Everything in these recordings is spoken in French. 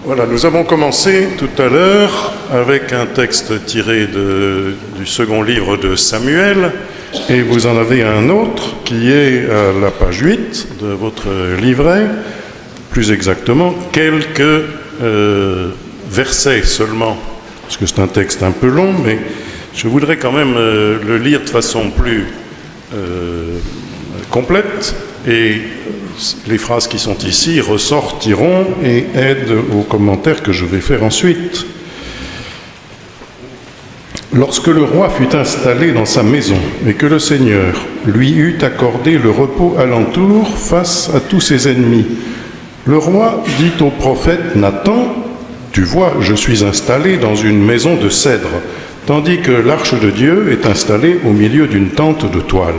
Voilà, nous avons commencé tout à l'heure avec un texte tiré du second livre de Samuel, et vous en avez un autre qui est à la page 8 de votre livret, plus exactement quelques versets seulement, parce que c'est un texte un peu long, mais je voudrais quand même le lire de façon plus complète, et les phrases qui sont ici ressortiront et aident aux commentaires que je vais faire ensuite. Lorsque le roi fut installé dans sa maison et que le Seigneur lui eut accordé le repos alentour face à tous ses ennemis, le roi dit au prophète Nathan : « Tu vois, je suis installé dans une maison de cèdre, tandis que l'arche de Dieu est installée au milieu d'une tente de toile. »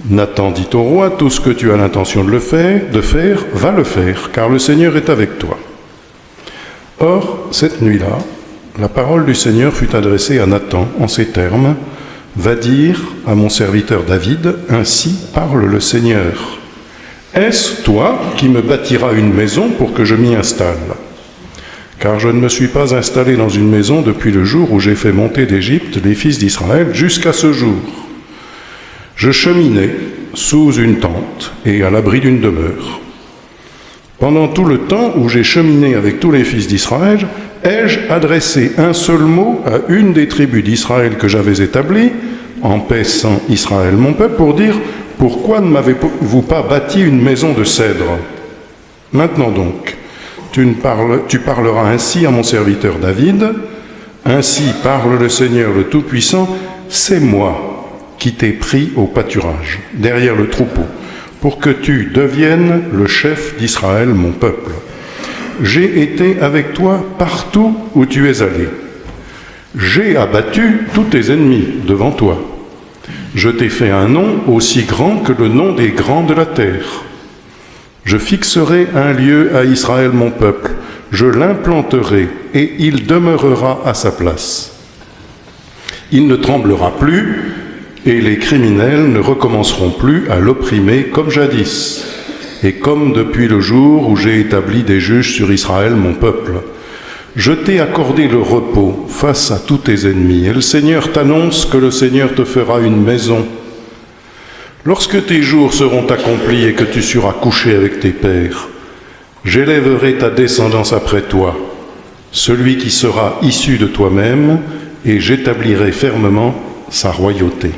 Nathan dit au roi : « Tout ce que tu as l'intention de faire, va le faire, car le Seigneur est avec toi. » Or, cette nuit-là, la parole du Seigneur fut adressée à Nathan en ces termes : « Va dire à mon serviteur David, ainsi parle le Seigneur. Est-ce toi qui me bâtiras une maison pour que je m'y installe ? Car je ne me suis pas installé dans une maison depuis le jour où j'ai fait monter d'Égypte les fils d'Israël jusqu'à ce jour. Je cheminais sous une tente et à l'abri d'une demeure. Pendant tout le temps où j'ai cheminé avec tous les fils d'Israël, ai-je adressé un seul mot à une des tribus d'Israël que j'avais établies, en paix sans Israël mon peuple, pour dire : pourquoi ne m'avez-vous pas bâti une maison de cèdre ? Maintenant donc, tu parleras ainsi à mon serviteur David : ainsi parle le Seigneur le Tout-Puissant, c'est moi qui t'ai pris au pâturage, derrière le troupeau, pour que tu deviennes le chef d'Israël, mon peuple. J'ai été avec toi partout où tu es allé. J'ai abattu tous tes ennemis devant toi. Je t'ai fait un nom aussi grand que le nom des grands de la terre. Je fixerai un lieu à Israël, mon peuple. Je l'implanterai et il demeurera à sa place. Il ne tremblera plus, et les criminels ne recommenceront plus à l'opprimer comme jadis, et comme depuis le jour où j'ai établi des juges sur Israël, mon peuple. Je t'ai accordé le repos face à tous tes ennemis, et le Seigneur t'annonce que le Seigneur te fera une maison. Lorsque tes jours seront accomplis et que tu seras couché avec tes pères, j'élèverai ta descendance après toi, celui qui sera issu de toi-même, et j'établirai fermement sa royauté.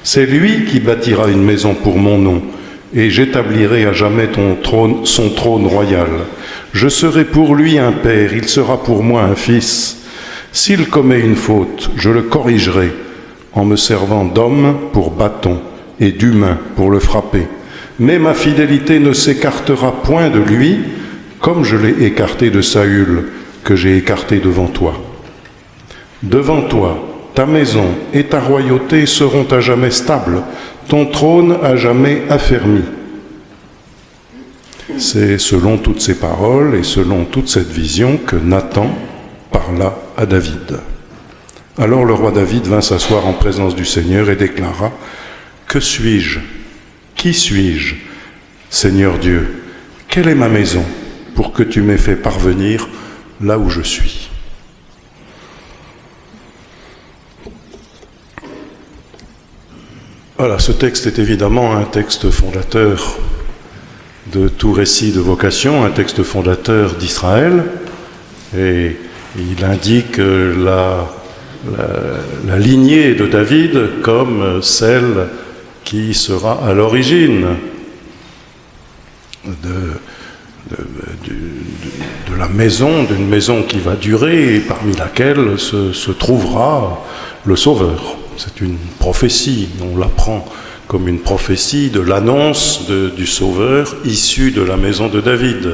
C'est lui qui bâtira une maison pour mon nom, et j'établirai à jamais son trône royal. Je serai pour lui un père, il sera pour moi un fils. S'il commet une faute, je le corrigerai, en me servant d'homme pour bâton et d'humain pour le frapper. Mais ma fidélité ne s'écartera point de lui, comme je l'ai écarté de Saül, que j'ai écarté devant toi. Devant toi, ta maison et ta royauté seront à jamais stables, ton trône à jamais affermi. » C'est selon toutes ces paroles et selon toute cette vision que Nathan parla à David. Alors le roi David vint s'asseoir en présence du Seigneur et déclara : « Que suis-je ? Qui suis-je ? Seigneur Dieu, quelle est ma maison pour que tu m'aies fait parvenir là où je suis ? » Voilà, ce texte est évidemment un texte fondateur de tout récit de vocation, un texte fondateur d'Israël, et il indique la lignée de David comme celle qui sera à l'origine de la maison, d'une maison qui va durer et parmi laquelle se trouvera le Sauveur. C'est une prophétie, on l'apprend comme une prophétie de l'annonce du Sauveur issu de la maison de David.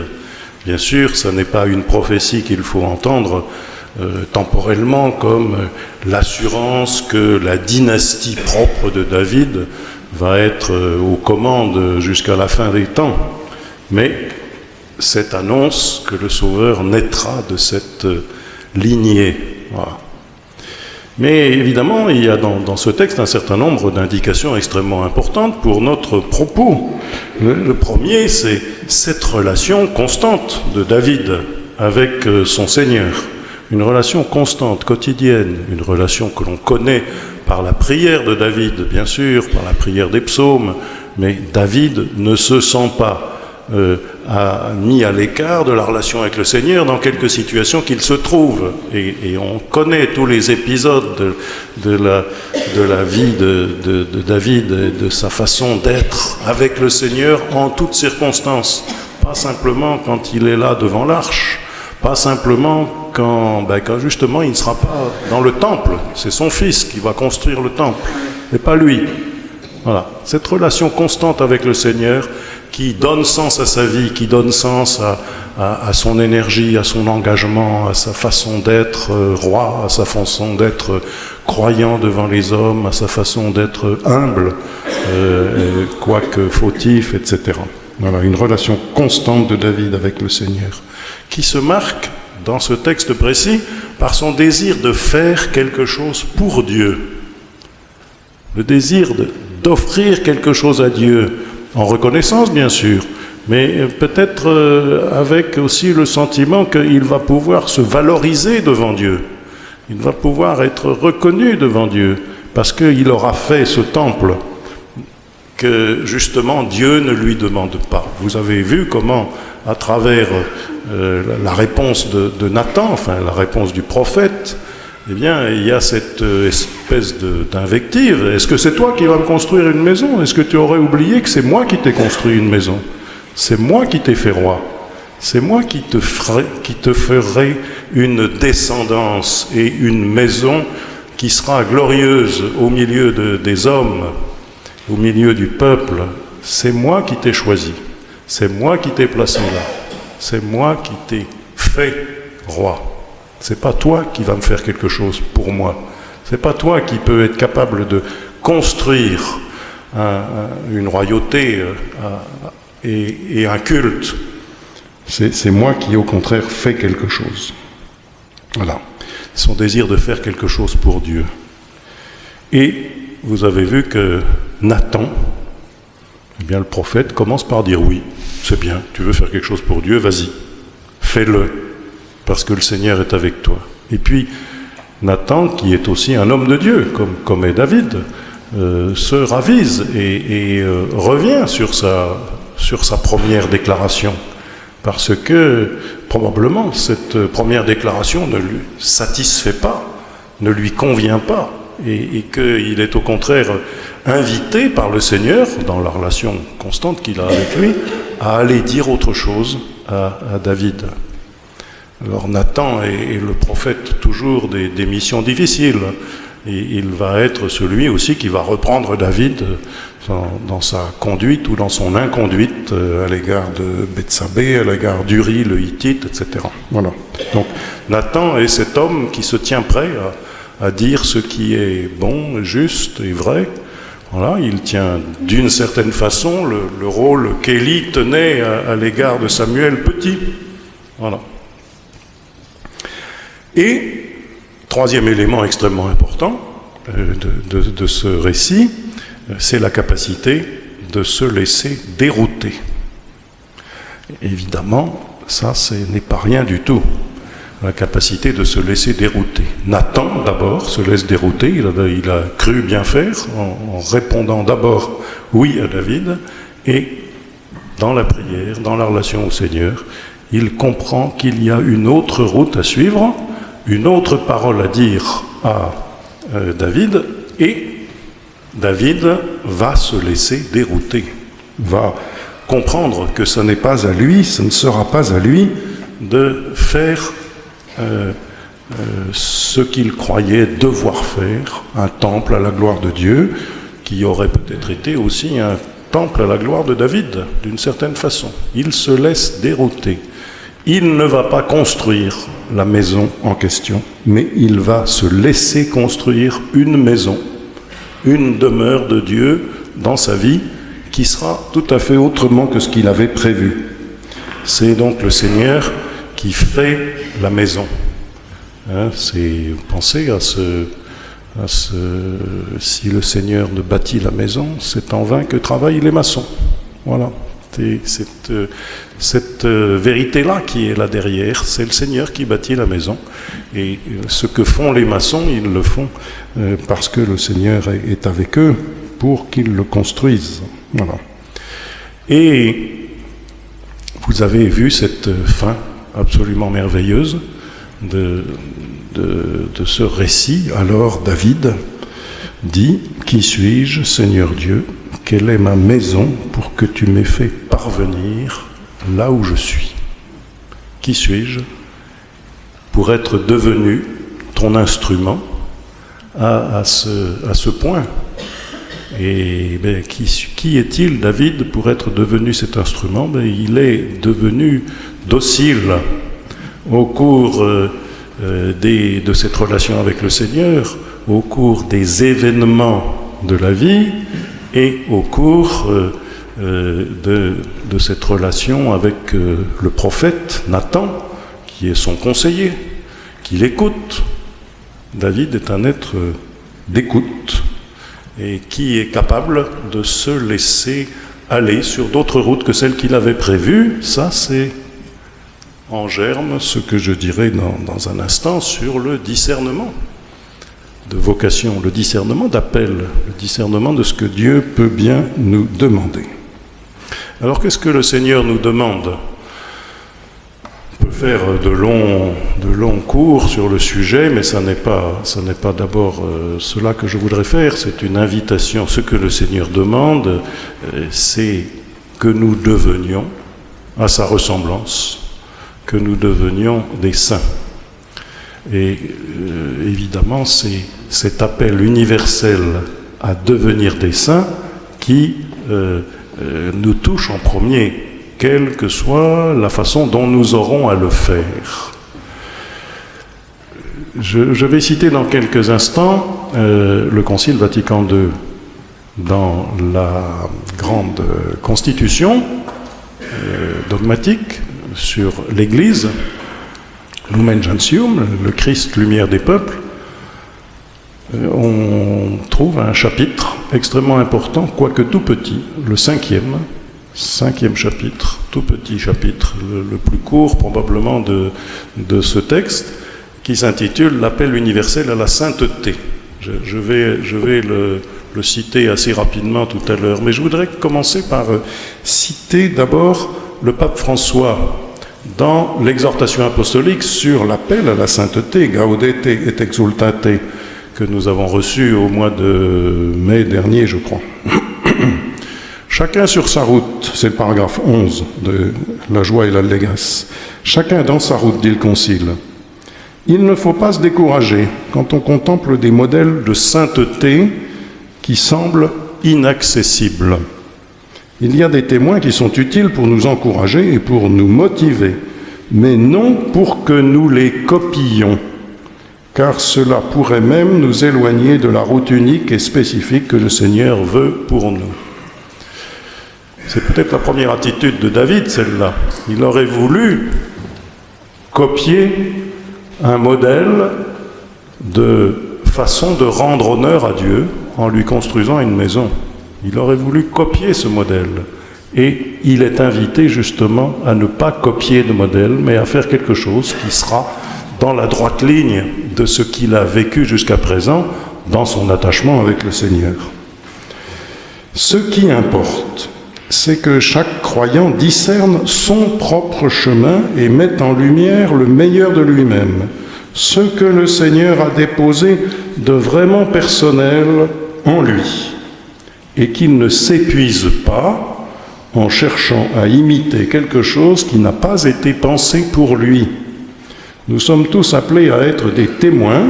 Bien sûr, ce n'est pas une prophétie qu'il faut entendre temporellement comme l'assurance que la dynastie propre de David va être aux commandes jusqu'à la fin des temps. Mais cette annonce que le Sauveur naîtra de cette lignée. Voilà. Mais évidemment, il y a dans ce texte un certain nombre d'indications extrêmement importantes pour notre propos. Le premier, c'est cette relation constante de David avec son Seigneur. Une relation constante, quotidienne, une relation que l'on connaît par la prière de David, bien sûr, par la prière des psaumes, mais David ne se sent pas mis à l'écart de la relation avec le Seigneur dans quelques situations qu'il se trouve. Et on connaît tous les épisodes de la vie de David et de sa façon d'être avec le Seigneur en toutes circonstances. Pas simplement quand il est là devant l'arche, pas simplement quand justement il ne sera pas dans le temple. C'est son fils qui va construire le temple, et pas lui. Voilà, cette relation constante avec le Seigneur qui donne sens à sa vie, qui donne sens à son énergie, à son engagement, à sa façon d'être roi, à sa façon d'être croyant devant les hommes, à sa façon d'être humble, quoique fautif, etc. Voilà, une relation constante de David avec le Seigneur, qui se marque dans ce texte précis par son désir de faire quelque chose pour Dieu. Le désir d'offrir quelque chose à Dieu, en reconnaissance bien sûr, mais peut-être avec aussi le sentiment qu'il va pouvoir se valoriser devant Dieu. Il va pouvoir être reconnu devant Dieu, parce qu'il aura fait ce temple que justement Dieu ne lui demande pas. Vous avez vu comment, à travers la réponse de Nathan, enfin la réponse du prophète, eh bien, il y a cette espèce d'invective. Est-ce que c'est toi qui vas me construire une maison? Est-ce que tu aurais oublié que c'est moi qui t'ai construit une maison? C'est moi qui t'ai fait roi. C'est moi qui te ferai une descendance et une maison qui sera glorieuse au milieu des hommes, au milieu du peuple. C'est moi qui t'ai choisi. C'est moi qui t'ai placé là. C'est moi qui t'ai fait roi. C'est pas toi qui vas me faire quelque chose pour moi. C'est pas toi qui peux être capable de construire une royauté et un culte. C'est moi qui, au contraire, fais quelque chose. Voilà. Son désir de faire quelque chose pour Dieu. Et vous avez vu que Nathan, eh bien, le prophète commence par dire oui, c'est bien, tu veux faire quelque chose pour Dieu, vas-y, fais-le. Parce que le Seigneur est avec toi. Et puis, Nathan, qui est aussi un homme de Dieu, comme est David, se ravise et revient sur sa première déclaration. Parce que, probablement, cette première déclaration ne lui satisfait pas, ne lui convient pas, et qu'il est au contraire invité par le Seigneur, dans la relation constante qu'il a avec lui, à aller dire autre chose à David. Alors Nathan est le prophète toujours des missions difficiles. Et il va être celui aussi qui va reprendre David dans sa conduite ou dans son inconduite à l'égard de Bethsabée, à l'égard d'Uri, le Hittite, etc. Voilà. Donc Nathan est cet homme qui se tient prêt à dire ce qui est bon, juste et vrai. Voilà, il tient d'une certaine façon le rôle qu'Élie tenait à l'égard de Samuel petit. Voilà. Et, troisième élément extrêmement important de ce récit, c'est la capacité de se laisser dérouter. Évidemment, ça, ce n'est pas rien du tout, la capacité de se laisser dérouter. Nathan, d'abord, se laisse dérouter, il a cru bien faire, en répondant d'abord oui à David, et dans la prière, dans la relation au Seigneur, il comprend qu'il y a une autre route à suivre, une autre parole à dire à David, et David va se laisser dérouter, va comprendre que ce n'est pas à lui, ce ne sera pas à lui de faire ce qu'il croyait devoir faire, un temple à la gloire de Dieu, qui aurait peut-être été aussi un temple à la gloire de David, d'une certaine façon. Il se laisse dérouter. Il ne va pas construire la maison en question, mais il va se laisser construire une maison, une demeure de Dieu dans sa vie qui sera tout à fait autrement que ce qu'il avait prévu. C'est donc le Seigneur qui fait la maison. Pensez à si le Seigneur ne bâtit la maison, c'est en vain que travaillent les maçons. Voilà. C'est cette vérité-là qui est là derrière. C'est le Seigneur qui bâtit la maison. Et ce que font les maçons, ils le font parce que le Seigneur est avec eux pour qu'ils le construisent. Voilà. Et vous avez vu cette fin absolument merveilleuse de ce récit. Alors David dit « Qui suis-je, Seigneur Dieu ? Quelle est ma maison pour que tu m'aies fait parvenir là où je suis ? Qui suis-je pour être devenu ton instrument à ce point ? Et qui est-il, David, pour être devenu cet instrument ? Il est devenu docile au cours de cette relation avec le Seigneur, au cours des événements de la vie et au cours de cette relation avec le prophète Nathan, qui est son conseiller, qui l'écoute. David est un être d'écoute et qui est capable de se laisser aller sur d'autres routes que celles qu'il avait prévues. Ça, c'est en germe ce que je dirai dans un instant sur le discernement de vocation, le discernement d'appel, le discernement de ce que Dieu peut bien nous demander. Alors qu'est-ce que le Seigneur nous demande ? On peut faire de longs cours sur le sujet, mais ça n'est pas d'abord cela que je voudrais faire. C'est une invitation. Ce que le Seigneur demande, c'est que nous devenions à sa ressemblance, que nous devenions des saints. Et évidemment, c'est cet appel universel à devenir des saints qui nous touche en premier, quelle que soit la façon dont nous aurons à le faire. Je vais citer dans quelques instants le Concile Vatican II dans la grande constitution dogmatique sur l'Église, Lumen Gentium, le Christ, lumière des peuples. On trouve un chapitre extrêmement important, quoique tout petit, le cinquième chapitre, tout petit chapitre, le plus court probablement de ce texte, qui s'intitule « L'appel universel à la sainteté ». Je vais le citer assez rapidement tout à l'heure, mais je voudrais commencer par citer d'abord le pape François dans l'exhortation apostolique sur l'appel à la sainteté, Gaudete et Exultate, que nous avons reçu au mois de mai dernier, je crois. Chacun sur sa route, c'est le paragraphe 11 de La joie et l'allégresse. Chacun dans sa route, dit le Concile. Il ne faut pas se décourager quand on contemple des modèles de sainteté qui semblent inaccessibles. Il y a des témoins qui sont utiles pour nous encourager et pour nous motiver, mais non pour que nous les copions, car cela pourrait même nous éloigner de la route unique et spécifique que le Seigneur veut pour nous. C'est peut-être la première attitude de David, celle-là. Il aurait voulu copier un modèle de façon de rendre honneur à Dieu en lui construisant une maison. Il aurait voulu copier ce modèle. Et il est invité justement à ne pas copier de modèle, mais à faire quelque chose qui sera dans la droite ligne de ce qu'il a vécu jusqu'à présent dans son attachement avec le Seigneur. Ce qui importe, c'est que chaque croyant discerne son propre chemin et met en lumière le meilleur de lui-même, ce que le Seigneur a déposé de vraiment personnel en lui, et qu'il ne s'épuise pas en cherchant à imiter quelque chose qui n'a pas été pensé pour lui. Nous sommes tous appelés à être des témoins,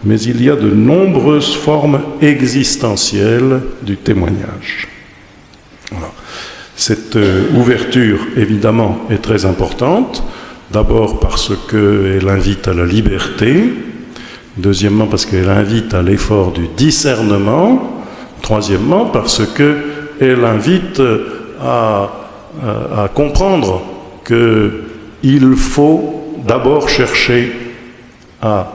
mais il y a de nombreuses formes existentielles du témoignage. Voilà. Cette ouverture, évidemment, est très importante. D'abord parce qu'elle invite à la liberté. Deuxièmement, parce qu'elle invite à l'effort du discernement. Troisièmement, parce qu'elle invite à comprendre qu'il faut d'abord chercher à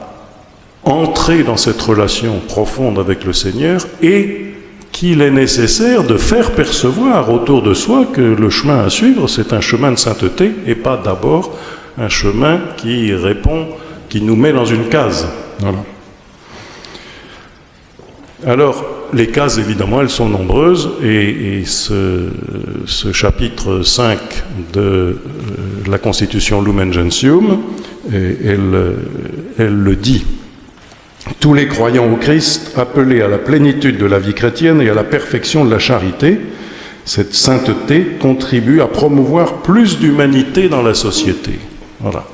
entrer dans cette relation profonde avec le Seigneur et qu'il est nécessaire de faire percevoir autour de soi que le chemin à suivre, c'est un chemin de sainteté et pas d'abord un chemin qui répond, qui nous met dans une case. Voilà. Alors, les cases, évidemment, elles sont nombreuses, et ce chapitre 5 de la Constitution Lumen Gentium, elle le dit. Tous les croyants au Christ, appelés à la plénitude de la vie chrétienne et à la perfection de la charité, cette sainteté contribue à promouvoir plus d'humanité dans la société. Voilà.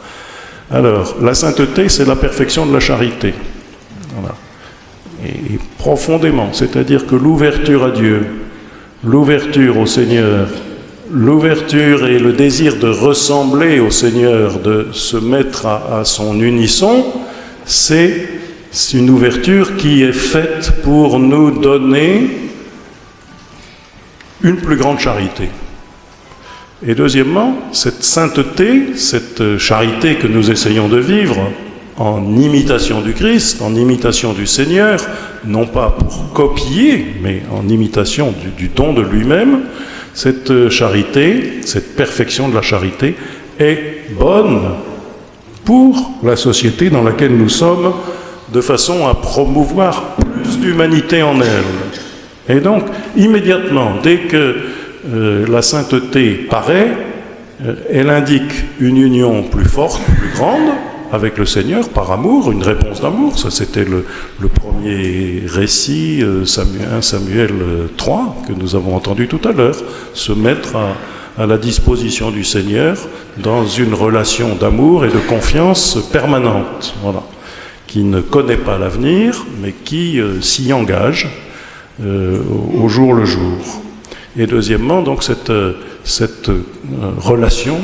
Alors, la sainteté, c'est la perfection de la charité. Voilà. Et profondément, c'est-à-dire que l'ouverture à Dieu, l'ouverture au Seigneur, l'ouverture et le désir de ressembler au Seigneur, de se mettre à son unisson, c'est une ouverture qui est faite pour nous donner une plus grande charité. Et deuxièmement, cette sainteté, cette charité que nous essayons de vivre en imitation du Christ, en imitation du Seigneur, non pas pour copier, mais en imitation du don de lui-même, cette charité, cette perfection de la charité est bonne pour la société dans laquelle nous sommes, de façon à promouvoir plus d'humanité en elle. Et donc, immédiatement, dès que la sainteté paraît, elle indique une union plus forte, plus grande, avec le Seigneur, par amour, une réponse d'amour. Ça, c'était le premier récit, 1 Samuel 3, que nous avons entendu tout à l'heure, se mettre à la disposition du Seigneur dans une relation d'amour et de confiance permanente, voilà, qui ne connaît pas l'avenir, mais qui s'y engage au jour le jour. Et deuxièmement, donc, cette relation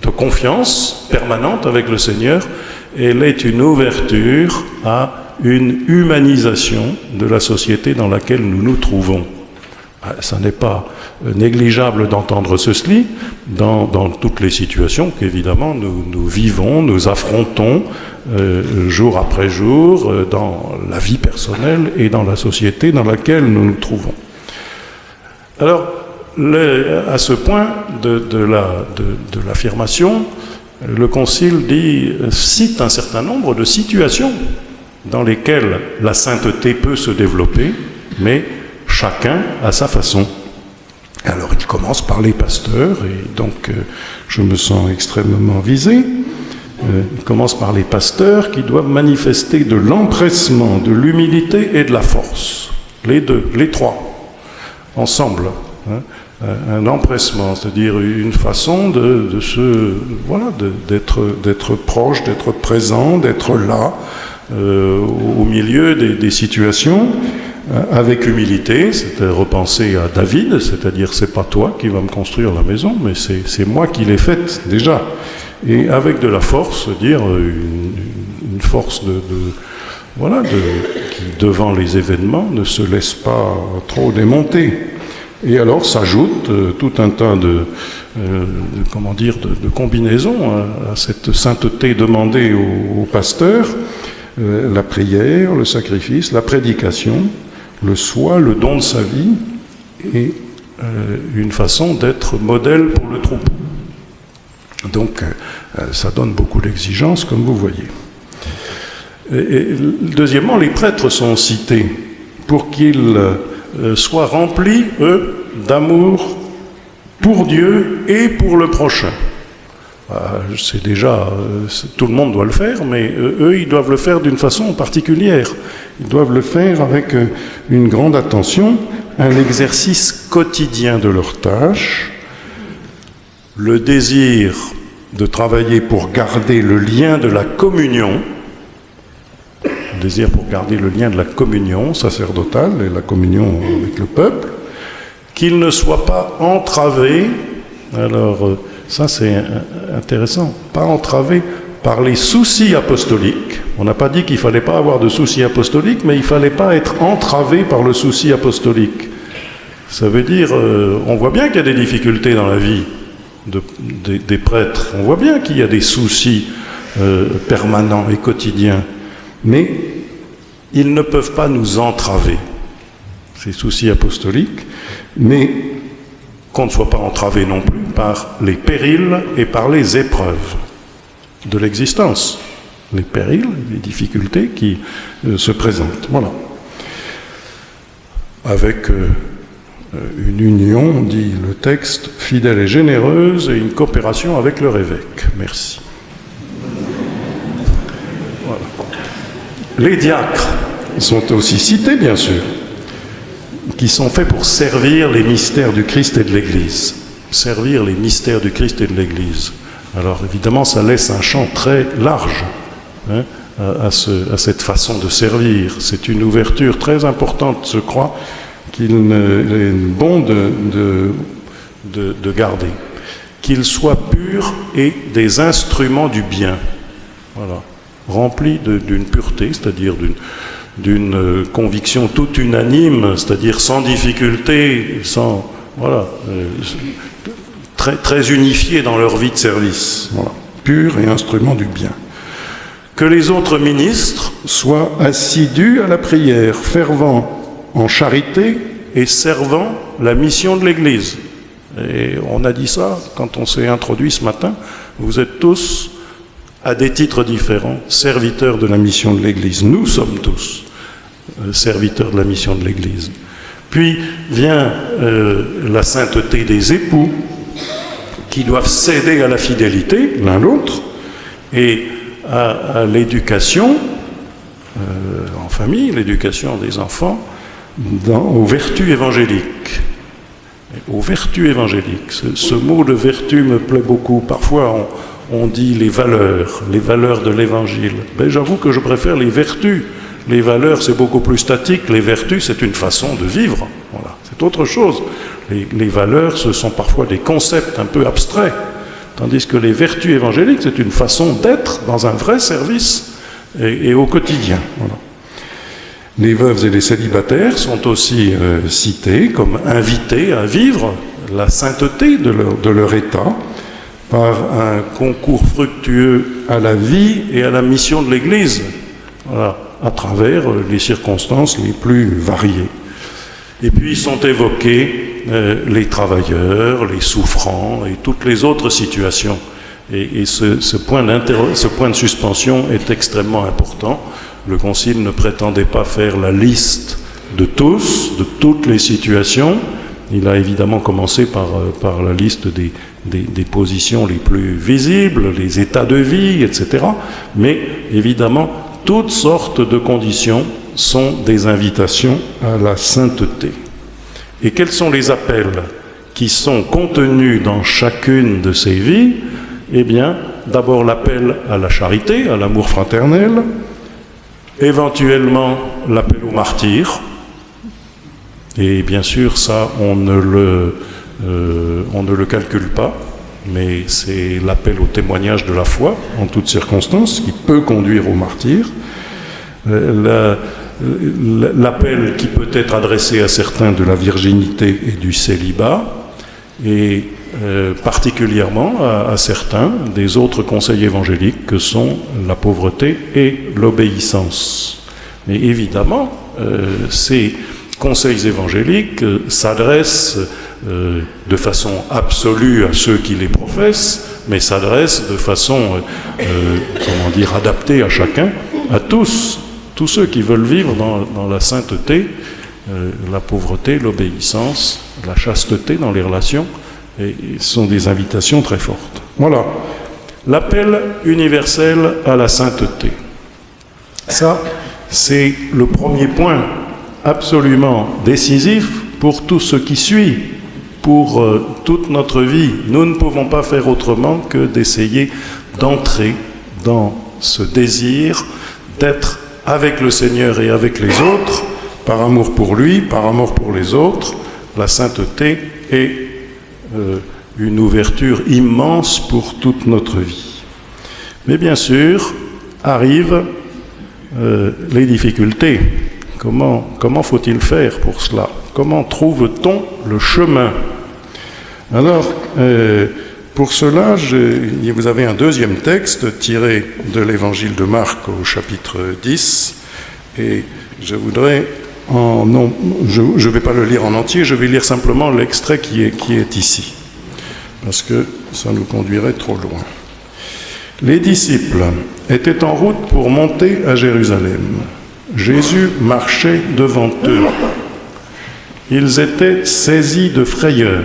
de confiance permanente avec le Seigneur, elle est une ouverture à une humanisation de la société dans laquelle nous nous trouvons. Ça n'est pas négligeable d'entendre ceci dans toutes les situations qu'évidemment nous vivons, nous affrontons jour après jour dans la vie personnelle et dans la société dans laquelle nous nous trouvons. Alors, à ce point de l'affirmation, le Concile cite un certain nombre de situations dans lesquelles la sainteté peut se développer, mais chacun à sa façon. Alors il commence par les pasteurs, et donc je me sens extrêmement visé. Il commence par les pasteurs qui doivent manifester de l'empressement, de l'humilité et de la force. Les deux, les trois, ensemble. Un empressement, c'est-à-dire une façon d'être proche, d'être présent, d'être là, au milieu des situations, avec humilité. C'était repenser à David, c'est-à-dire c'est pas toi qui vas me construire la maison, mais c'est moi qui l'ai faite déjà. Et avec de la force, dire une force qui devant les événements ne se laisse pas trop démonter. Et alors s'ajoute tout un tas de combinaisons à cette sainteté demandée aux pasteurs, la prière, le sacrifice, la prédication, le soi, le don de sa vie, et une façon d'être modèle pour le troupeau. Donc ça donne beaucoup d'exigences, comme vous voyez. Et deuxièmement, les prêtres sont cités pour qu'ils soient remplis, eux, d'amour pour Dieu et pour le prochain. C'est déjà, tout le monde doit le faire, mais eux, ils doivent le faire d'une façon particulière. Ils doivent le faire avec une grande attention à l'exercice quotidien de leurs tâches, le désir de travailler pour garder le lien de la communion, désir pour garder le lien de la communion sacerdotale et la communion avec le peuple, qu'il ne soit pas entravé. Alors ça c'est intéressant, pas entravé par les soucis apostoliques. On n'a pas dit qu'il ne fallait pas avoir de soucis apostoliques, mais il ne fallait pas être entravé par le souci apostolique. Ça veut dire, on voit bien qu'il y a des difficultés dans la vie des prêtres, on voit bien qu'il y a des soucis permanents et quotidiens. mais ils ne peuvent pas nous entraver. Ces soucis apostoliques, mais qu'on ne soit pas entravé non plus par les périls et par les épreuves de l'existence. Les périls, les difficultés qui se présentent. Voilà. Avec une union, dit le texte, fidèle et généreuse, et une coopération avec leur évêque. Merci. Voilà. Les diacres sont aussi cités, bien sûr, qui sont faits pour servir les mystères du Christ et de l'Église. Servir les mystères du Christ et de l'Église. Alors évidemment, ça laisse un champ très large à cette façon de servir. C'est une ouverture très importante, je crois, qu'il est bon de garder. Qu'ils soient purs et des instruments du bien. Voilà. Remplis d'une pureté, c'est-à-dire d'une conviction toute unanime, c'est-à-dire sans difficulté, très, très unifiés dans leur vie de service. Voilà. Purs et instruments du bien. Que les autres ministres soient assidus à la prière, fervents en charité et servant la mission de l'Église. Et on a dit ça quand on s'est introduit ce matin. Vous êtes tous, à des titres différents, serviteurs de la mission de l'Église. Nous sommes tous serviteurs de la mission de l'Église. Puis vient la sainteté des époux qui doivent céder à la fidélité l'un l'autre et à l'éducation en famille, l'éducation des enfants aux vertus évangéliques. Aux vertus évangéliques. Ce mot de vertu me plaît beaucoup. Parfois on dit les valeurs de l'Évangile. Mais j'avoue que je préfère les vertus. Les valeurs, c'est beaucoup plus statique. Les vertus, c'est une façon de vivre. Voilà. C'est autre chose. Les valeurs, ce sont parfois des concepts un peu abstraits. Tandis que les vertus évangéliques, c'est une façon d'être dans un vrai service et au quotidien. Voilà. Les veuves et les célibataires sont aussi cités comme invités à vivre la sainteté de leur état par un concours fructueux à la vie et à la mission de l'Église, voilà, à travers les circonstances les plus variées. Et puis sont évoqués les travailleurs, les souffrants et toutes les autres situations. Et ce point de suspension est extrêmement important. Le Concile ne prétendait pas faire la liste de tous, de toutes les situations. Il a évidemment commencé par la liste des positions les plus visibles, les états de vie, etc. Mais évidemment, toutes sortes de conditions sont des invitations à la sainteté. Et quels sont les appels qui sont contenus dans chacune de ces vies? Eh bien, d'abord l'appel à la charité, à l'amour fraternel, éventuellement l'appel au martyr, et bien sûr ça on ne le calcule pas, mais c'est l'appel au témoignage de la foi en toutes circonstances qui peut conduire au martyr, l'appel qui peut être adressé à certains de la virginité et du célibat, et particulièrement à certains des autres conseils évangéliques que sont la pauvreté et l'obéissance. Mais évidemment, ces conseils évangéliques s'adressent de façon absolue à ceux qui les professent, mais s'adressent de façon, adaptée à chacun, à tous ceux qui veulent vivre dans la sainteté, la pauvreté, l'obéissance, la chasteté dans les relations, et ce sont des invitations très fortes. Voilà, l'appel universel à la sainteté. Ça, c'est le premier point absolument décisif pour tout ce qui suit, pour toute notre vie. Nous ne pouvons pas faire autrement que d'essayer d'entrer dans ce désir d'être avec le Seigneur et avec les autres, par amour pour lui, par amour pour les autres. La sainteté est une ouverture immense pour toute notre vie. Mais bien sûr, arrivent les difficultés. Comment faut-il faire pour cela? Comment trouve-t-on le chemin? Alors, Pour cela, vous avez un deuxième texte tiré de l'évangile de Marc au chapitre 10, et je voudrais, je ne vais pas le lire en entier, je vais lire simplement l'extrait qui est ici, parce que ça nous conduirait trop loin. Les disciples étaient en route pour monter à Jérusalem. Jésus marchait devant eux. Ils étaient saisis de frayeur,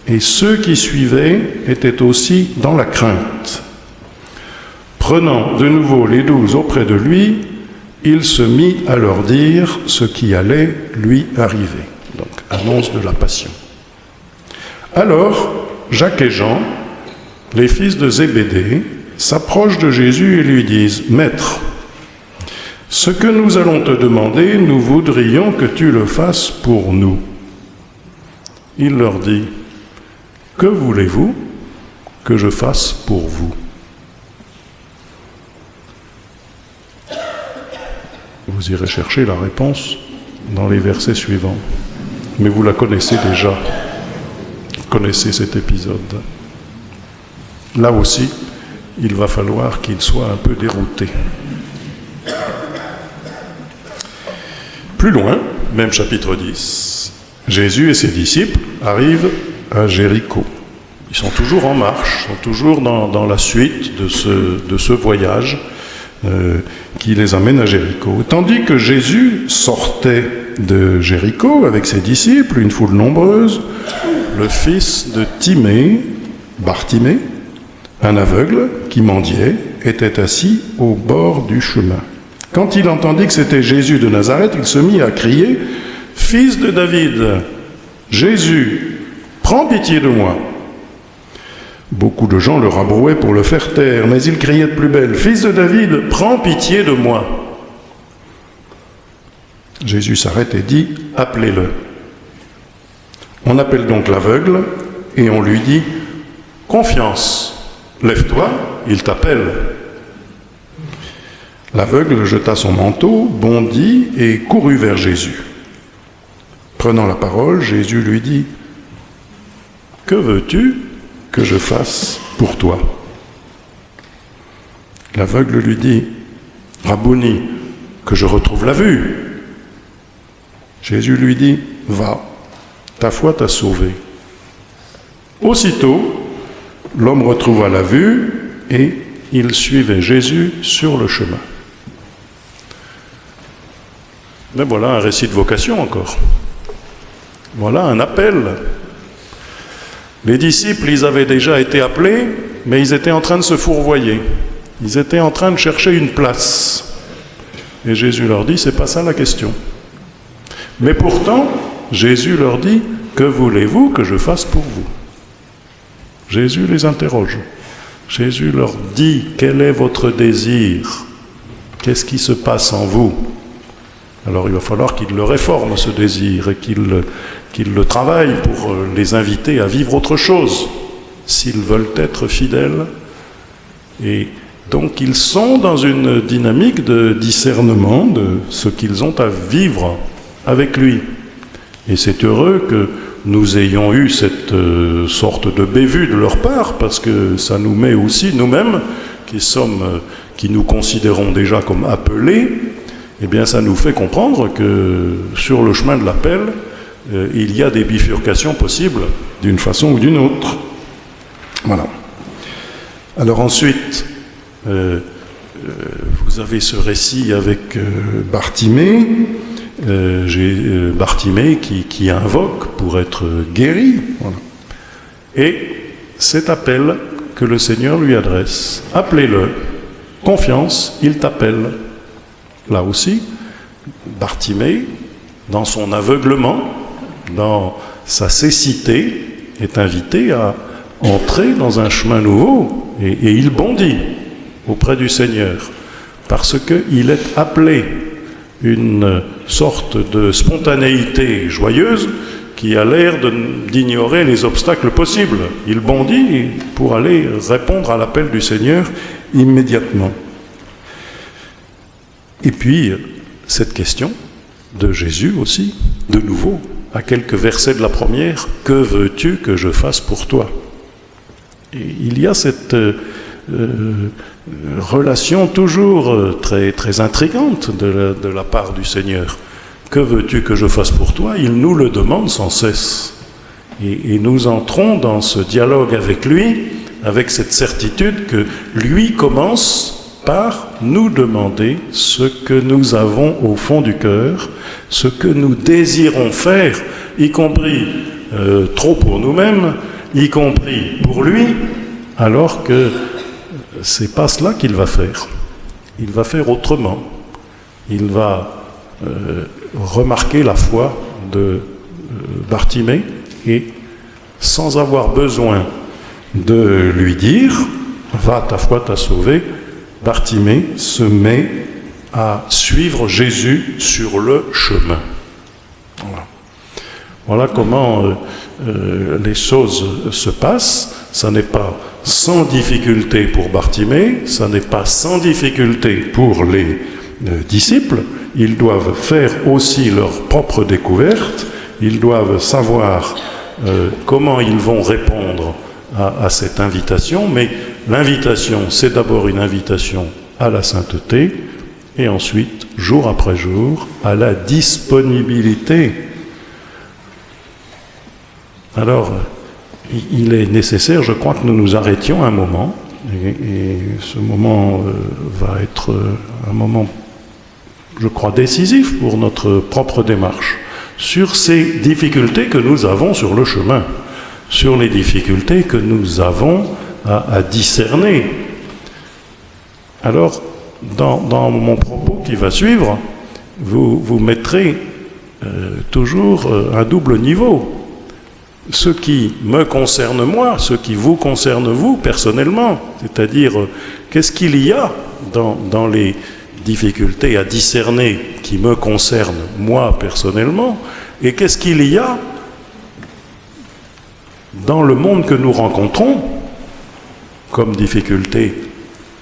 et ceux qui suivaient étaient aussi dans la crainte. Prenant de nouveau les 12 auprès de lui, il se mit à leur dire ce qui allait lui arriver. Donc, annonce de la passion. Alors, Jacques et Jean, les fils de Zébédée, s'approchent de Jésus et lui disent « Maître, ce que nous allons te demander, nous voudrions que tu le fasses pour nous. » Il leur dit « Que voulez-vous que je fasse pour vous ?» Vous irez chercher la réponse dans les versets suivants. Mais vous la connaissez déjà. Vous connaissez cet épisode. Là aussi, il va falloir qu'il soit un peu dérouté. Plus loin, même chapitre 10, Jésus et ses disciples arrivent à Jéricho. Ils sont toujours en marche, sont toujours dans la suite de ce voyage qui les amène à Jéricho. Tandis que Jésus sortait de Jéricho avec ses disciples, une foule nombreuse, le fils de Timée, Bartimée, un aveugle qui mendiait, était assis au bord du chemin. Quand il entendit que c'était Jésus de Nazareth, il se mit à crier « Fils de David, Jésus, prends pitié de moi !» Beaucoup de gens le rabrouaient pour le faire taire, mais il criait de plus belle « Fils de David, prends pitié de moi !» Jésus s'arrête et dit « Appelez-le !» On appelle donc l'aveugle et on lui dit « Confiance !» « Lève-toi, il t'appelle. » L'aveugle jeta son manteau, bondit et courut vers Jésus. Prenant la parole, Jésus lui dit « Que veux-tu que je fasse pour toi ?» L'aveugle lui dit « Rabouni, que je retrouve la vue. » Jésus lui dit « Va, ta foi t'a sauvé. » Aussitôt, l'homme retrouva la vue et il suivait Jésus sur le chemin. Mais voilà un récit de vocation encore. Voilà un appel. Les disciples, ils avaient déjà été appelés, mais ils étaient en train de se fourvoyer. Ils étaient en train de chercher une place. Et Jésus leur dit, c'est pas ça la question. Mais pourtant, Jésus leur dit, que voulez-vous que je fasse pour vous ? Jésus les interroge. Jésus leur dit, quel est votre désir ? Qu'est-ce qui se passe en vous ? Alors il va falloir qu'il le réforme, ce désir, et qu'il le travaille pour les inviter à vivre autre chose, s'ils veulent être fidèles. Et donc ils sont dans une dynamique de discernement de ce qu'ils ont à vivre avec lui. Et c'est heureux que nous ayons eu cette sorte de bévue de leur part, parce que ça nous met aussi, nous-mêmes, qui nous considérons déjà comme appelés, eh bien ça nous fait comprendre que sur le chemin de l'appel, il y a des bifurcations possibles, d'une façon ou d'une autre. Voilà. Alors ensuite, vous avez ce récit avec Bartimée, Bartimée qui invoque pour être guéri. Voilà. Et cet appel que le Seigneur lui adresse, appelez-le, confiance, il t'appelle. Là aussi, Bartimée, dans son aveuglement, dans sa cécité, est invité à entrer dans un chemin nouveau et il bondit auprès du Seigneur parce qu'il est appelé. Une sorte de spontanéité joyeuse qui a l'air d'ignorer les obstacles possibles. Il bondit pour aller répondre à l'appel du Seigneur immédiatement. Et puis, cette question de Jésus aussi, de nouveau, à quelques versets de la première, « Que veux-tu que je fasse pour toi ?» Et il y a cette relation toujours très, très intrigante de la part du Seigneur. Que veux-tu que je fasse pour toi? Il nous le demande sans cesse. Et nous entrons dans ce dialogue avec lui, avec cette certitude que lui commence par nous demander ce que nous avons au fond du cœur, ce que nous désirons faire, y compris trop pour nous-mêmes, y compris pour lui, alors que c'est pas cela qu'il va faire. Il va faire autrement. Il va remarquer la foi de Bartimée et, sans avoir besoin de lui dire « Va, ta foi t'a sauvé », Bartimée se met à suivre Jésus sur le chemin. Voilà comment les choses se passent. Ça n'est pas sans difficulté pour Bartimée, ça n'est pas sans difficulté pour les disciples. Ils doivent faire aussi leur propre découverte, ils doivent savoir comment ils vont répondre à cette invitation, mais l'invitation, c'est d'abord une invitation à la sainteté, et ensuite, jour après jour, à la disponibilité. Alors, il est nécessaire, je crois, que nous nous arrêtions un moment, et ce moment va être un moment, je crois, décisif pour notre propre démarche, sur ces difficultés que nous avons sur le chemin, sur les difficultés que nous avons à discerner. Alors, dans mon propos qui va suivre, vous mettrez toujours un double niveau. Ce qui me concerne moi, ce qui vous concerne vous personnellement, c'est-à-dire qu'est-ce qu'il y a dans les difficultés à discerner qui me concernent moi personnellement, et qu'est-ce qu'il y a dans le monde que nous rencontrons comme difficulté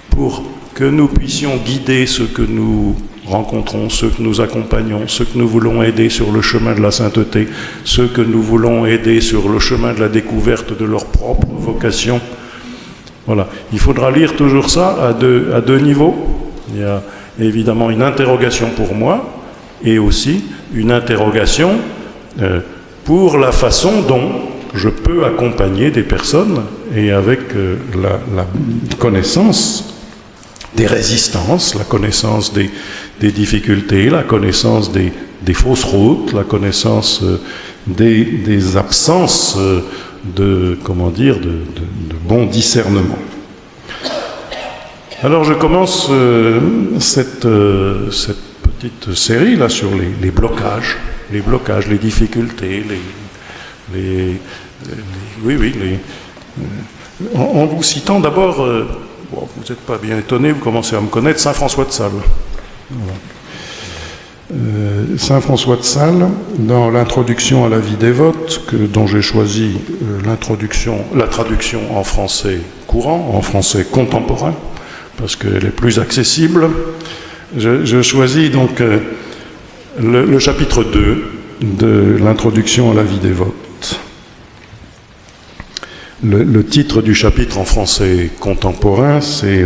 pour que nous puissions guider ceux que nous rencontrons, ceux que nous accompagnons, ceux que nous voulons aider sur le chemin de la sainteté, ceux que nous voulons aider sur le chemin de la découverte de leur propre vocation. Voilà. Il faudra lire toujours ça à deux niveaux. Il y a évidemment une interrogation pour moi et aussi une interrogation pour la façon dont je peux accompagner des personnes et avec la connaissance des résistances, la connaissance des difficultés, la connaissance des fausses routes, la connaissance des absences de bon discernement. Alors je commence cette petite série là sur les blocages, les difficultés, en vous citant d'abord, vous n'êtes pas bien étonné, vous commencez à me connaître, Saint François de Sales. Voilà. Saint François de Sales, dans l'introduction à la vie dévote, dont j'ai choisi la traduction en français courant, en français contemporain, parce qu'elle est plus accessible, je choisis donc le chapitre 2 de l'introduction à la vie dévote. Le titre du chapitre en français contemporain, c'est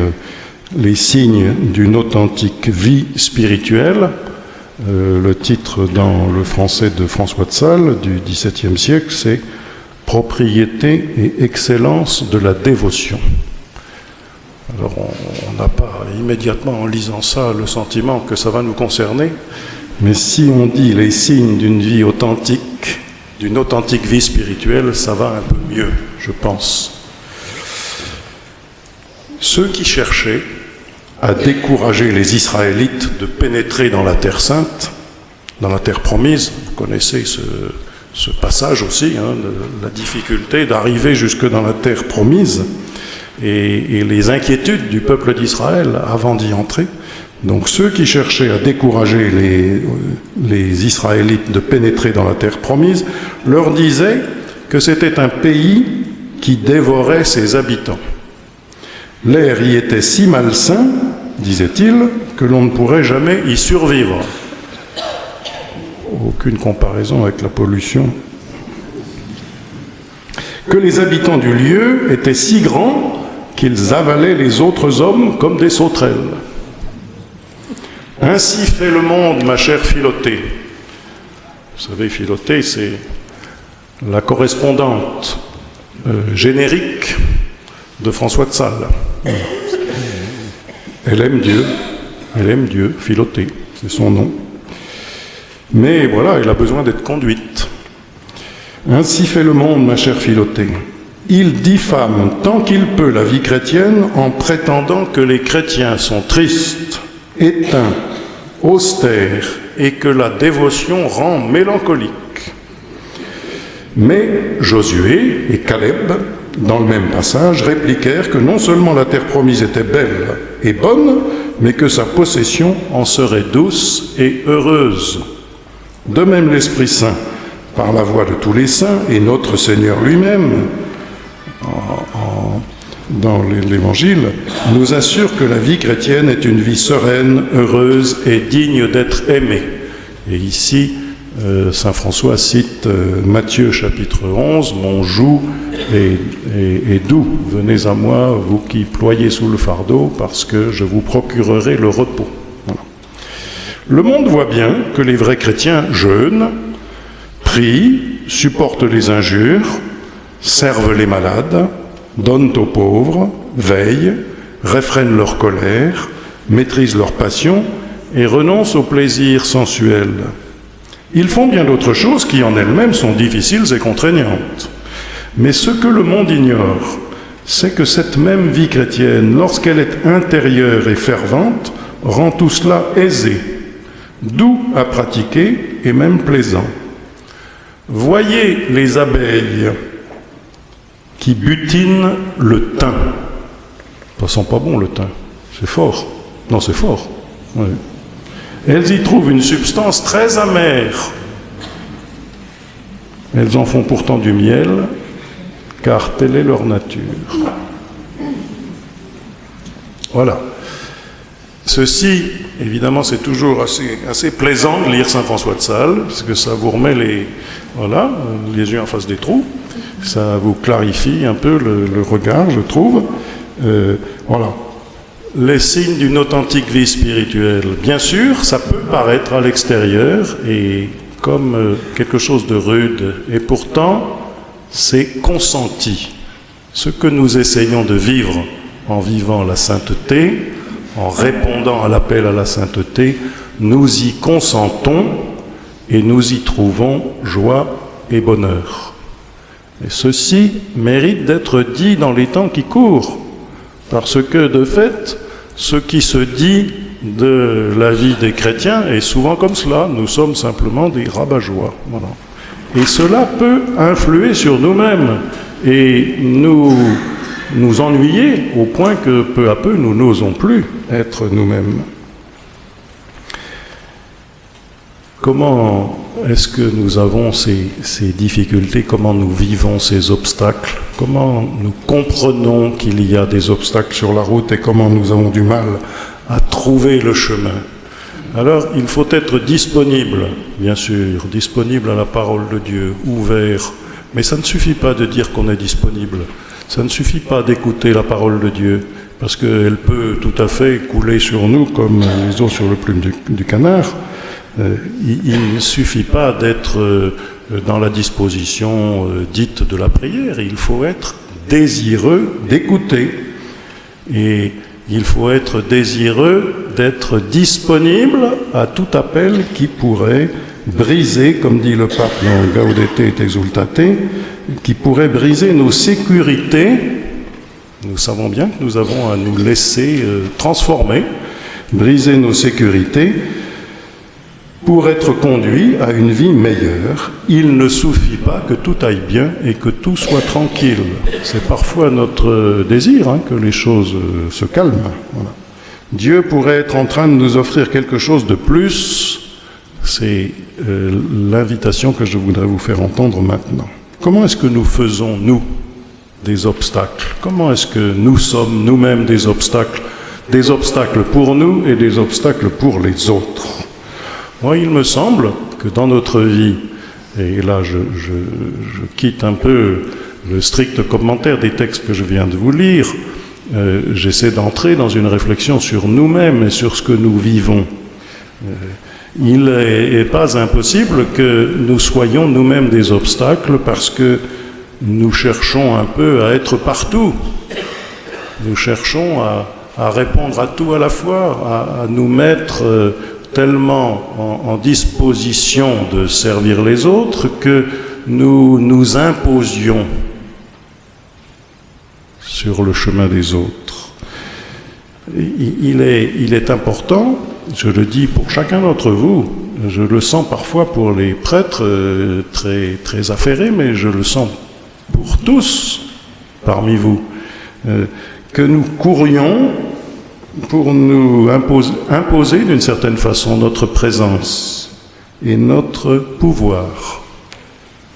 les signes d'une authentique vie spirituelle. Le titre dans le français de François de Sales du XVIIe siècle, c'est propriété et excellence de la dévotion. Alors on n'a pas immédiatement en lisant ça le sentiment que ça va nous concerner, mais si on dit les signes d'une vie authentique, d'une authentique vie spirituelle, ça va un peu mieux, je pense. Ceux qui cherchaient à décourager les Israélites de pénétrer dans la Terre sainte, dans la Terre promise, vous connaissez ce passage aussi, la difficulté d'arriver jusque dans la Terre promise et les inquiétudes du peuple d'Israël avant d'y entrer. Donc ceux qui cherchaient à décourager les Israélites de pénétrer dans la terre promise leur disaient que c'était un pays qui dévorait ses habitants. L'air y était si malsain, disait-il, que l'on ne pourrait jamais y survivre. Aucune comparaison avec la pollution. que les habitants du lieu étaient si grands qu'ils avalaient les autres hommes comme des sauterelles. Ainsi fait le monde, ma chère Philotée. Vous savez, Philotée, c'est la correspondante générique de François de Sales. Elle aime Dieu, Philotée, c'est son nom. Mais voilà, elle a besoin d'être conduite. Ainsi fait le monde, ma chère Philotée. Il diffame tant qu'il peut la vie chrétienne en prétendant que les chrétiens sont tristes, éteints, austères et que la dévotion rend mélancolique. Mais Josué et Caleb, dans le même passage, répliquèrent que non seulement la terre promise était belle et bonne, mais que sa possession en serait douce et heureuse. De même, l'Esprit Saint, par la voix de tous les saints, et notre Seigneur lui-même, dans l'Évangile, nous assure que la vie chrétienne est une vie sereine, heureuse et digne d'être aimée. Et ici, saint François cite Matthieu chapitre 11, « Mon joug est doux, venez à moi, vous qui ployez sous le fardeau, parce que je vous procurerai le repos. » Voilà. Le monde voit bien que les vrais chrétiens jeûnent, prient, supportent les injures, servent les malades, donnent aux pauvres, veillent, réfrènent leur colère, maîtrisent leur passion et renoncent aux plaisirs sensuels. Ils font bien d'autres choses qui en elles-mêmes sont difficiles et contraignantes. Mais ce que le monde ignore, c'est que cette même vie chrétienne, lorsqu'elle est intérieure et fervente, rend tout cela aisé, doux à pratiquer et même plaisant. Voyez les abeilles qui butinent le thym. Ça sent pas bon le thym, c'est fort. Non, c'est fort. Oui. Elles y trouvent une substance très amère. Elles en font pourtant du miel, car telle est leur nature. Voilà. Ceci, évidemment, c'est toujours assez plaisant de lire saint François de Sales, parce que ça vous remet les yeux en face des trous. Ça vous clarifie un peu le regard, je trouve. Voilà. Les signes d'une authentique vie spirituelle. Bien sûr, ça peut paraître à l'extérieur et comme quelque chose de rude, et pourtant, c'est consenti. Ce que nous essayons de vivre en vivant la sainteté, en répondant à l'appel à la sainteté, nous y consentons et nous y trouvons joie et bonheur. Et ceci mérite d'être dit dans les temps qui courent, parce que, de fait, ce qui se dit de la vie des chrétiens est souvent comme cela. Nous sommes simplement des rabat-joie. Voilà. Et cela peut influer sur nous-mêmes et nous ennuyer au point que, peu à peu, nous n'osons plus être nous-mêmes. Comment est-ce que nous avons ces difficultés? Comment nous vivons ces obstacles? Comment nous comprenons qu'il y a des obstacles sur la route et comment nous avons du mal à trouver le chemin? Alors, il faut être disponible, bien sûr, disponible à la parole de Dieu, ouvert. Mais ça ne suffit pas de dire qu'on est disponible. Ça ne suffit pas d'écouter la parole de Dieu, parce qu'elle peut tout à fait couler sur nous comme les eaux sur le plume du canard. Il ne suffit pas d'être dans la disposition dite de la prière, il faut être désireux d'écouter. Et il faut être désireux d'être disponible à tout appel qui pourrait briser, comme dit le pape dans Gaudete et Exsultate, qui pourrait briser nos sécurités. Nous savons bien que nous avons à nous laisser transformer, briser nos sécurités, pour être conduit à une vie meilleure. Il ne suffit pas que tout aille bien et que tout soit tranquille. C'est parfois notre désir que les choses se calment. Voilà. Dieu pourrait être en train de nous offrir quelque chose de plus. C'est l'invitation que je voudrais vous faire entendre maintenant. Comment est-ce que nous faisons, nous, des obstacles? Comment est-ce que nous sommes nous-mêmes des obstacles pour nous et des obstacles pour les autres? Moi, il me semble que dans notre vie, et là je quitte un peu le strict commentaire des textes que je viens de vous lire, j'essaie d'entrer dans une réflexion sur nous-mêmes et sur ce que nous vivons. Il n'est pas impossible que nous soyons nous-mêmes des obstacles parce que nous cherchons un peu à être partout. Nous cherchons à répondre à tout à la fois, à nous mettre tellement en disposition de servir les autres que nous nous imposions sur le chemin des autres. Il est important, je le dis pour chacun d'entre vous, je le sens parfois pour les prêtres très, très affairés, mais je le sens pour tous parmi vous, que nous courions pour nous imposer d'une certaine façon notre présence et notre pouvoir.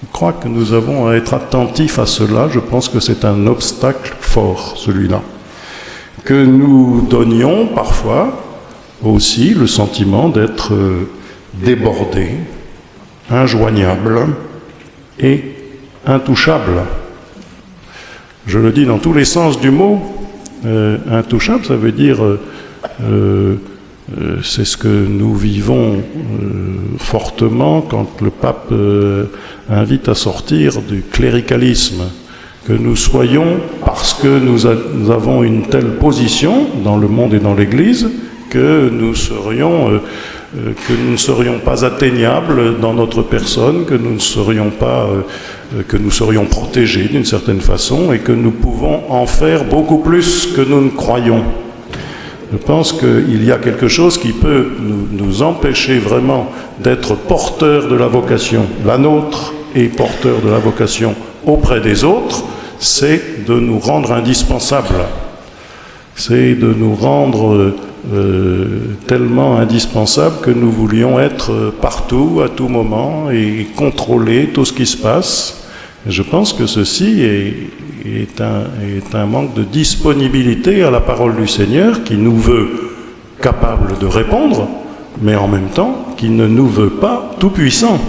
Je crois que nous avons à être attentifs à cela. Je pense que c'est un obstacle fort, celui-là. Que nous donnions parfois aussi le sentiment d'être débordés, injoignables et intouchables. Je le dis dans tous les sens du mot. Intouchable, ça veut dire c'est ce que nous vivons fortement quand le pape invite à sortir du cléricalisme, que nous soyons, parce que nous avons une telle position dans le monde et dans l'Église, que nous ne serions pas atteignables dans notre personne, que nous serions protégés d'une certaine façon et que nous pouvons en faire beaucoup plus que nous ne croyons. Je pense qu'il y a quelque chose qui peut nous empêcher vraiment d'être porteurs de la vocation, la nôtre, et porteurs de la vocation auprès des autres, c'est de nous rendre indispensables. C'est de nous rendre tellement indispensables que nous voulions être partout, à tout moment, et contrôler tout ce qui se passe. Et je pense que ceci est un manque de disponibilité à la parole du Seigneur qui nous veut capables de répondre, mais en même temps qui ne nous veut pas tout-puissants.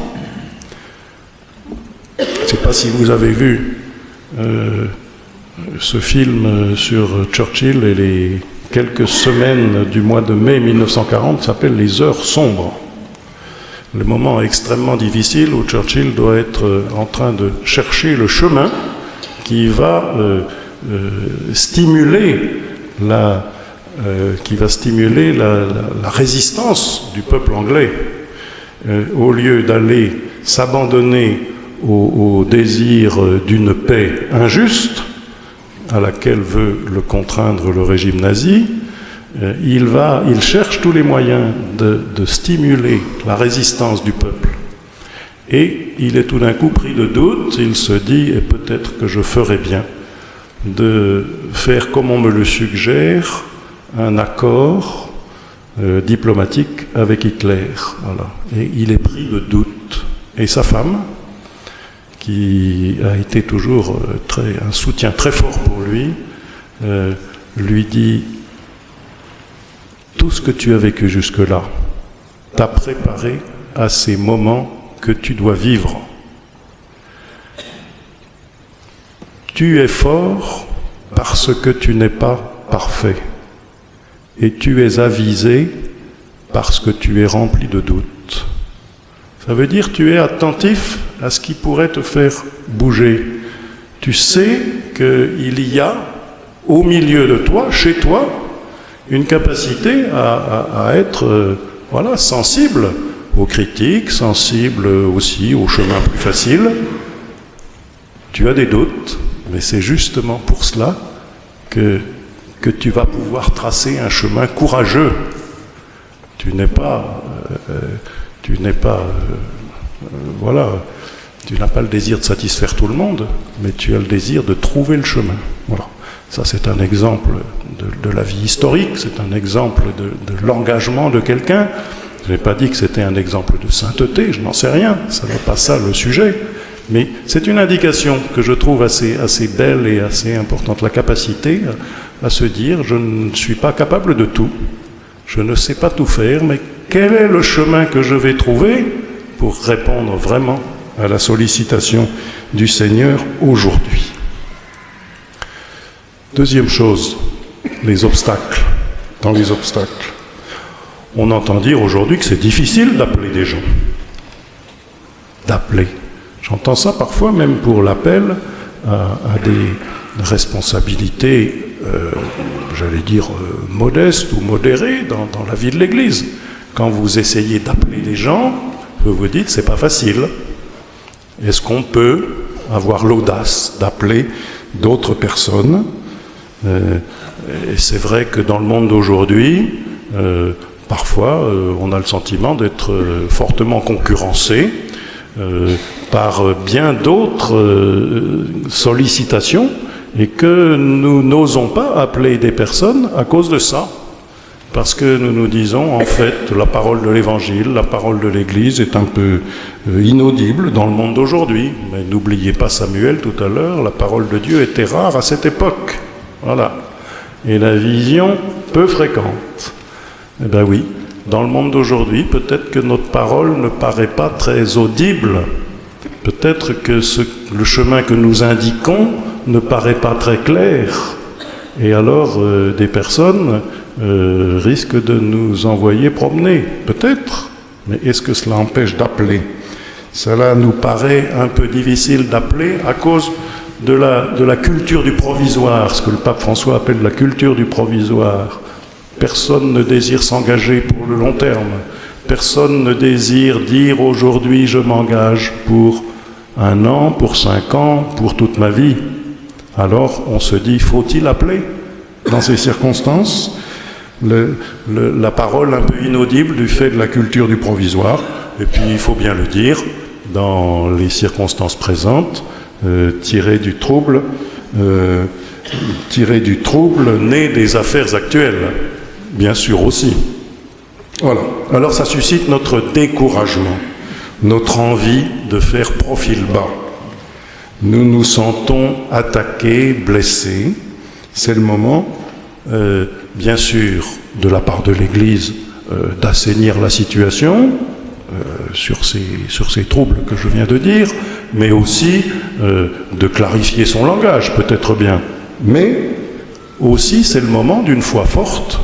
Je ne sais pas si vous avez vu ce film sur Churchill et les quelques semaines du mois de mai 1940 s'appelle « Les heures sombres ». Le moment extrêmement difficile où Churchill doit être en train de chercher le chemin qui va stimuler la résistance du peuple anglais. Au lieu d'aller s'abandonner au désir d'une paix injuste, à laquelle veut le contraindre le régime nazi, il cherche tous les moyens de stimuler la résistance du peuple. Et il est tout d'un coup pris de doute, il se dit, et peut-être que je ferais bien de faire comme on me le suggère, un accord diplomatique avec Hitler. Voilà. Et il est pris de doute. Et sa femme, qui a été toujours un soutien très fort pour lui, lui dit « Tout ce que tu as vécu jusque-là t'a préparé à ces moments que tu dois vivre. Tu es fort parce que tu n'es pas parfait. Et tu es avisé parce que tu es rempli de doutes. » Ça veut dire que tu es attentif à ce qui pourrait te faire bouger. Tu sais qu'il y a au milieu de toi, chez toi, une capacité à être sensible aux critiques, sensible aussi au chemin plus facile. Tu as des doutes, mais c'est justement pour cela que tu vas pouvoir tracer un chemin courageux. Tu n'as pas le désir de satisfaire tout le monde, mais tu as le désir de trouver le chemin. Voilà. Ça, c'est un exemple de la vie historique, c'est un exemple de l'engagement de quelqu'un. Je n'ai pas dit que c'était un exemple de sainteté, je n'en sais rien, ça n'est pas ça le sujet. Mais c'est une indication que je trouve assez belle et assez importante, la capacité à se dire « je ne suis pas capable de tout, je ne sais pas tout faire, mais quel est le chemin que je vais trouver pour répondre vraiment à la sollicitation du Seigneur aujourd'hui. Deuxième chose, les obstacles. Dans les obstacles, on entend dire aujourd'hui que c'est difficile d'appeler des gens. D'appeler. J'entends ça parfois même pour l'appel à des responsabilités, j'allais dire, modestes ou modérées dans la vie de l'Église. Quand vous essayez d'appeler des gens, vous vous dites, c'est pas facile. Est-ce qu'on peut avoir l'audace d'appeler d'autres personnes ? Et c'est vrai que dans le monde d'aujourd'hui, parfois, on a le sentiment d'être fortement concurrencé par bien d'autres sollicitations et que nous n'osons pas appeler des personnes à cause de ça. Parce que nous nous disons, en fait, la parole de l'Évangile, la parole de l'Église est un peu inaudible dans le monde d'aujourd'hui. Mais n'oubliez pas Samuel tout à l'heure, la parole de Dieu était rare à cette époque. Voilà. Et la vision peu fréquente. Eh bien oui, dans le monde d'aujourd'hui, peut-être que notre parole ne paraît pas très audible. Peut-être que le chemin que nous indiquons ne paraît pas très clair. Et alors, des personnes risquent de nous envoyer promener. Peut-être. Mais est-ce que cela empêche d'appeler ? Cela nous paraît un peu difficile d'appeler à cause de la culture du provisoire, ce que le pape François appelle la culture du provisoire. Personne ne désire s'engager pour le long terme. Personne ne désire dire aujourd'hui je m'engage pour 1 an, pour 5 ans, pour toute ma vie. Alors on se dit, faut-il appeler dans ces circonstances ? La parole un peu inaudible du fait de la culture du provisoire. Et puis il faut bien le dire, dans les circonstances présentes, tiré du trouble né des affaires actuelles, bien sûr aussi. Voilà. Alors ça suscite notre découragement, notre envie de faire profil bas. Nous nous sentons attaqués, blessés. C'est le moment, bien sûr, de la part de l'Église, d'assainir la situation, sur ces troubles que je viens de dire, mais aussi de clarifier son langage, peut-être bien. Mais aussi, c'est le moment d'une foi forte,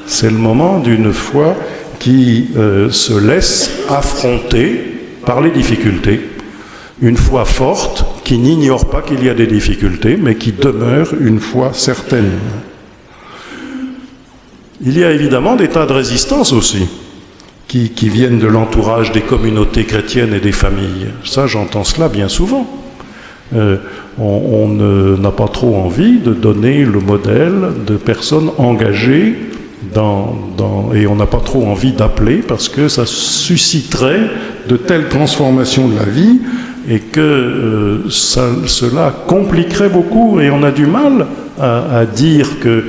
c'est le moment d'une foi qui se laisse affronter par les difficultés. Une foi forte qui n'ignore pas qu'il y a des difficultés, mais qui demeure une foi certaine. Il y a évidemment des tas de résistances aussi, qui viennent de l'entourage des communautés chrétiennes et des familles. Ça, j'entends cela bien souvent. On n'a pas trop envie de donner le modèle de personnes engagées et on n'a pas trop envie d'appeler parce que ça susciterait de telles transformations de la vie et que cela compliquerait beaucoup et on a du mal à dire que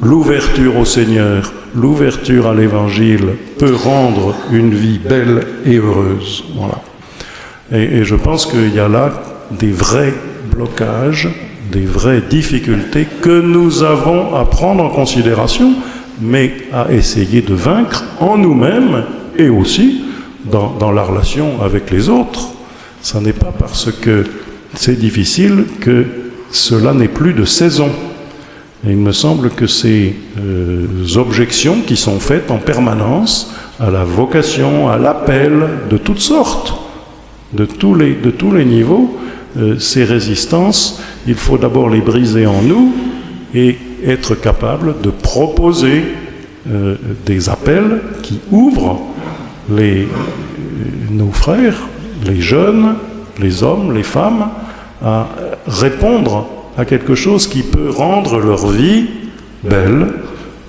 l'ouverture au Seigneur, l'ouverture à l'Évangile peut rendre une vie belle et heureuse. Voilà. Et je pense qu'il y a là des vrais blocages, des vraies difficultés que nous avons à prendre en considération, mais à essayer de vaincre en nous-mêmes et aussi dans la relation avec les autres. Ce n'est pas parce que c'est difficile que cela n'est plus de saison. Et il me semble que ces objections qui sont faites en permanence à la vocation, à l'appel, de toutes sortes, de tous les niveaux, ces résistances, il faut d'abord les briser en nous et être capable de proposer des appels qui ouvrent nos frères, les jeunes, les hommes, les femmes, à répondre à quelque chose qui peut rendre leur vie belle,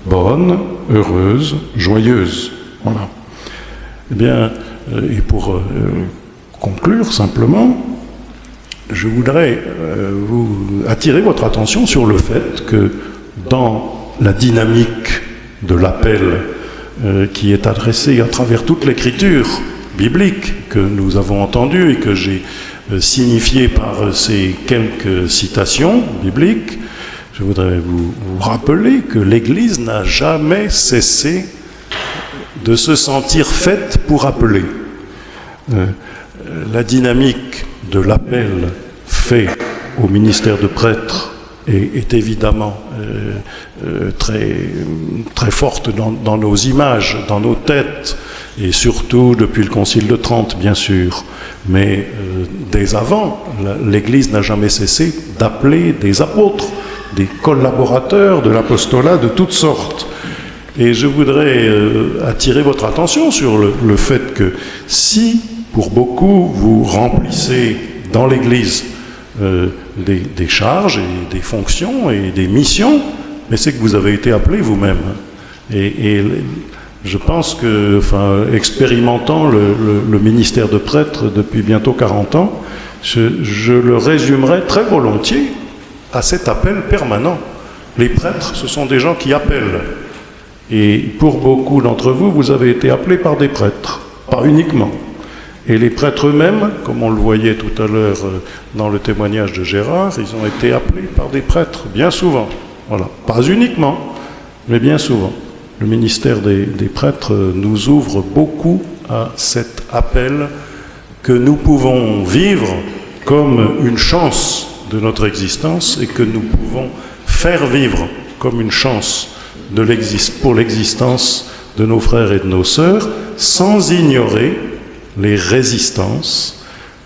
bonne, heureuse, joyeuse. Voilà. Eh bien, et pour conclure simplement, je voudrais vous attirer votre attention sur le fait que dans la dynamique de l'appel qui est adressé à travers toute l'écriture biblique que nous avons entendue et que j'ai signifié par ces quelques citations bibliques, je voudrais vous rappeler que l'Église n'a jamais cessé de se sentir faite pour appeler. la dynamique de l'appel fait au ministère de prêtre est évidemment très, très forte dans nos images, dans nos têtes, et surtout depuis le Concile de Trente, bien sûr. Mais dès avant, l'Église n'a jamais cessé d'appeler des apôtres, des collaborateurs de l'apostolat de toutes sortes. Et je voudrais attirer votre attention sur le fait que si, pour beaucoup, vous remplissez dans l'Église des charges et des fonctions et des missions, mais c'est que vous avez été appelé vous-même. Et je pense que, expérimentant le ministère de prêtre depuis bientôt 40 ans, je le résumerai très volontiers à cet appel permanent. Les prêtres, ce sont des gens qui appellent. Et pour beaucoup d'entre vous, vous avez été appelés par des prêtres, pas uniquement. Et les prêtres eux-mêmes, comme on le voyait tout à l'heure dans le témoignage de Gérard, ils ont été appelés par des prêtres, bien souvent. Voilà. Pas uniquement, mais bien souvent. Le ministère des prêtres nous ouvre beaucoup à cet appel que nous pouvons vivre comme une chance de notre existence et que nous pouvons faire vivre comme une chance pour l'existence de nos frères et de nos sœurs, sans ignorer les résistances,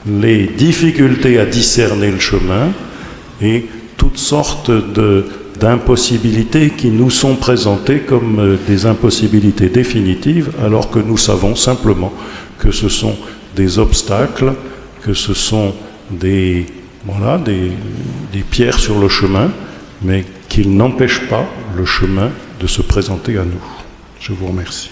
les difficultés à discerner le chemin et toutes sortes d'impossibilités qui nous sont présentées comme des impossibilités définitives, alors que nous savons simplement que ce sont des obstacles, que ce sont des pierres sur le chemin, mais qu'ils n'empêchent pas le chemin de se présenter à nous. Je vous remercie.